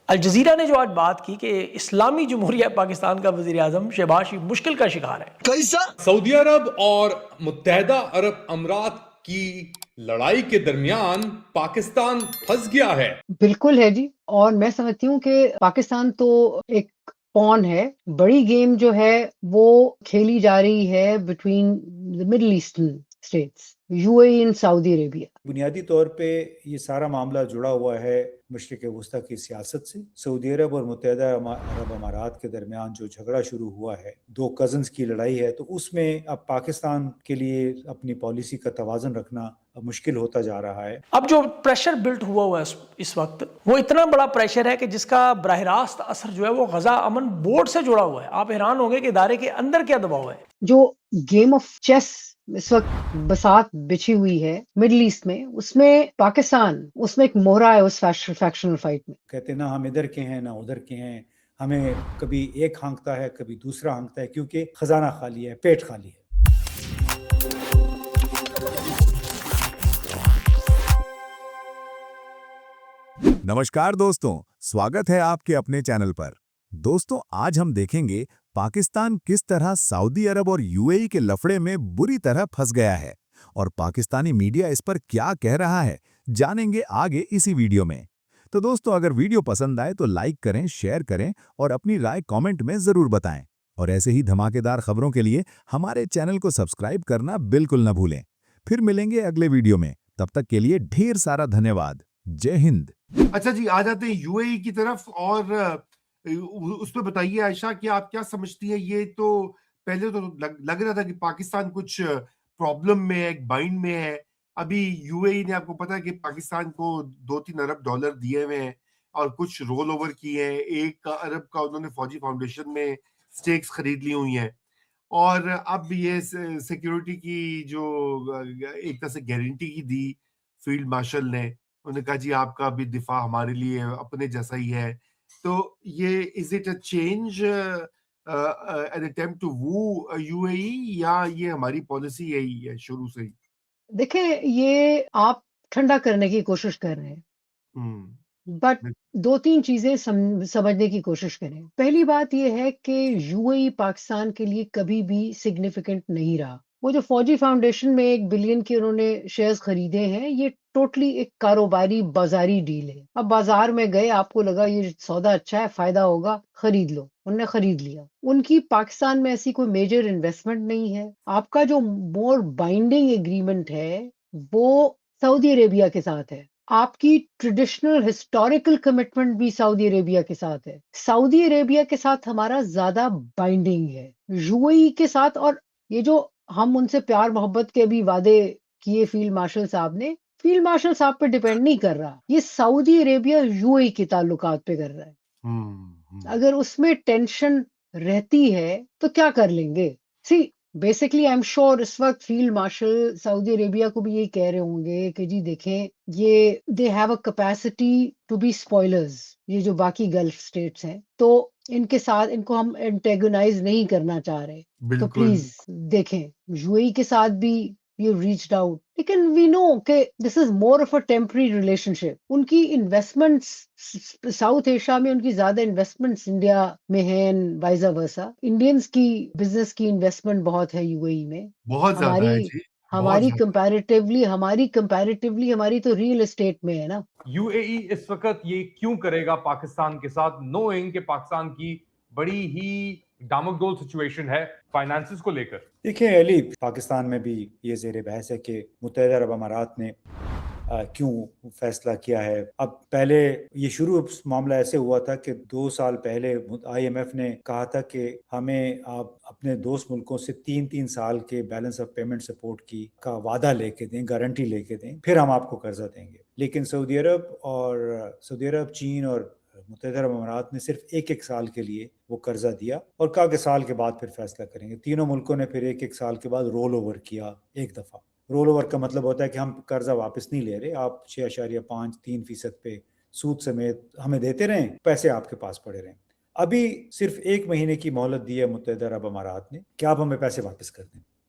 Al Jazeera نے جو آج بات کی کہ اسلامی جمہوریہ پاکستان کا وزیر اعظم شہباز شریف مشکل کا شکار ہے. کیسا؟ سعودی عرب اور متحدہ عرب امارات کی لڑائی کے درمیان پاکستان پھنس گیا ہے. بالکل ہے جی. اور میں سمجھتی ہوں کہ پاکستان تو ایک پون ہے. بڑی گیم جو ہے وہ کھیلی جا رہی ہے between middle eastern states, U A E and Saudi Arabia. بنیادی طور پہ یہ سارا معاملہ جڑا ہوا ہے مشرق وسطیٰ کی سیاست سے. سعودی عرب اور متحدہ عرب امارات کے درمیان جو جھگڑا شروع ہوا ہے، دو کزنز کی لڑائی ہے، تو اس میں اب پاکستان کے لیے اپنی پالیسی کا توازن رکھنا مشکل ہوتا جا رہا ہے. اب جو پریشر بلٹ ہوا ہے اس وقت، وہ اتنا بڑا پریشر ہے کہ جس کا براہ راست اثر جو ہے وہ غزہ امن بورڈ سے جڑا ہوا ہے. آپ حیران ہوں گے کہ ادارے کے اندر کیا دباؤ ہے. جو گیم آف چیس اس وقت بساط بچھی ہوئی ہے مڈل ایسٹ میں، اس میں پاکستان اس میں ایک موہرا ہے اس فیکشنل فائٹ میں. کہتے نہ ہم ادھر کے ہیں نہ ادھر کے ہیں، ہمیں کبھی ایک ہانکتا ہے کبھی دوسرا ہانکتا ہے، کیونکہ خزانہ خالی ہے، پیٹ خالی ہے. نمسکار دوستوں، سواگت ہے آپ کے اپنے چینل پر. دوستوں، آج ہم دیکھیں گے پاکستان کس طرح سعودی عرب اور یو اے ای کے لفڑے میں بری طرح پھنس گیا ہے اور پاکستانی میڈیا اس پر کیا کہہ رہا ہے، جانیں گے آگے اسی ویڈیو میں. تو دوستوں، اگر ویڈیو پسند آئے تو لائک کریں، شیئر کریں اور اپنی رائے کامنٹ میں ضرور بتائیں. اور ایسے ہی دھماکے دار خبروں کے لیے ہمارے چینل کو سبسکرائب کرنا بالکل نہ بھولیں. پھر ملیں گے اگلے ویڈیو میں، تب تک کے لیے ڈھیر سارا دھنیہ واد. جے ہند. اچھا جی، آ جاتے ہیں یو اے ای کی طرف، اور اس پہ بتائیے عائشہ کہ آپ کیا سمجھتی ہیں. یہ تو پہلے تو لگ رہا تھا کہ پاکستان کچھ پرابلم میں ہے، ایک بائنڈ میں ہے. ابھی یو اے ای نے، آپ کو پتا ہے کہ پاکستان کو $2-3 ارب دیے ہوئے ہیں اور کچھ رول اوور کیے ہیں. 1 ارب کا انہوں نے فوجی فاؤنڈیشن میں سٹیکس خرید لی ہوئی ہیں، اور اب یہ سیکیورٹی کی جو ایک طرح سے گارنٹی کی دی فیلڈ مارشل نے. انہوں نے کہا جی آپ کا بھی دفاع ہمارے لیے اپنے جیسا ہی ہے. تو یہ is it a change an attempt to woo UAE، یا یہ ہماری پالیسی یہی ہے شروع سے ہی؟ دیکھیں، یہ آپ ٹھنڈا کرنے کی کوشش کر رہے ہیں، بٹ 2-3 چیزیں سمجھنے کی کوشش کریں. پہلی بات یہ ہے کہ یو اے ای پاکستان کے لیے کبھی بھی سگنیفیکنٹ نہیں رہا. وہ جو فوجی فاؤنڈیشن میں 1 بلین کے انہوں نے شیئرز خریدے ہیں، یہ ٹوٹلی ایک کاروباری بازاری ڈیل ہے. اب بازار میں گئے، آپ کو لگا یہ سودا اچھا ہے، فائدہ ہوگا، خرید لو. انہوں نے خرید لیا. ان کی پاکستان میں ایسی کوئی میجر انویسٹمنٹ نہیں ہے. آپ کا جو مور بائنڈنگ ایگریمنٹ ہے وہ سعودی عربیہ کے ساتھ ہے. آپ کی ٹریڈیشنل ہسٹوریکل کمٹمنٹ بھی سعودی عربیہ کے ساتھ ہے. سعودی عربیہ کے ساتھ ہمارا زیادہ بائنڈنگ ہے یو اے ای کے ساتھ. اور یہ جو ہم ان سے پیار محبت کے بھی وعدے کیے فیلڈ مارشل صاحب نے، فیلڈ مارشل صاحب پہ ڈیپینڈ نہیں کر رہا. یہ سعودی عربیہ یو اے ای کے تعلقات پہ کر رہا ہے. اگر اس میں ٹینشن رہتی ہے تو کیا کر لیں گے؟ See basically I'm sure اس وقت فیلڈ مارشل سعودی عربیہ کو بھی یہی کہہ رہے ہوں گے کہ جی دیکھیں، یہ they have a capacity to be spoilers, یہ جو باقی گلف اسٹیٹس ہیں، تو ان کے ساتھ ان کو ہم انٹیگونائز نہیں کرنا چاہ رہے. تو پلیز دیکھیں، یو اے ای کے ساتھ بھی you reached out، لیکن we know کہ this is more of a temporary relationship. ان کی انویسٹمنٹس ساؤتھ ایشیا میں، ان کی زیادہ انویسٹمنٹس انڈیا میں ہیں، وائزا ورسا. انڈینز کی بزنس کی انویسٹمنٹ بہت ہے یو اے ای میں. بہت زیادہ ہے جی، ہماری کمپیریٹیولی ہماری تو ریئل اسٹیٹ میں ہے نا. یو اے ای اس وقت یہ کیوں کرے گا پاکستان کے ساتھ، نوئنگ کہ پاکستان کی بڑی ہی ڈامک ڈول سچویشن ہے فائنانسز کو لے کر؟ دیکھیں علی، پاکستان میں بھی یہ زیر بحث ہے کہ متحدہ عرب امارات نے کیوں فیصلہ کیا ہے. اب پہلے یہ شروع معاملہ ایسے ہوا تھا کہ 2 سال پہلے آئی ایم ایف نے کہا تھا کہ ہمیں آپ اپنے دوست ملکوں سے 3 سال کے بیلنس آف پیمنٹ سپورٹ کی کا وعدہ لے کے دیں، گارنٹی لے کے دیں، پھر ہم آپ کو قرضہ دیں گے. لیکن سعودی عرب، چین اور متحدہ عرب امارات نے صرف 1 سال کے لیے وہ قرضہ دیا اور کہا کہ سال کے بعد پھر فیصلہ کریں گے. تینوں ملکوں نے پھر 1 سال کے بعد رول اوور کیا. ایک دفعہ رول اوور کا مطلب ہوتا ہے کہ ہم قرضہ واپس نہیں لے رہے، آپ 6.5-3% پہ سود سمیت ہمیں دیتے رہیں، پیسے آپ کے پاس پڑے رہیں. ابھی صرف 1 مہینے کی مہلت دی ہے متحدہ عرب امارات نے کہ آپ ہمیں پیسے واپس کر دیں.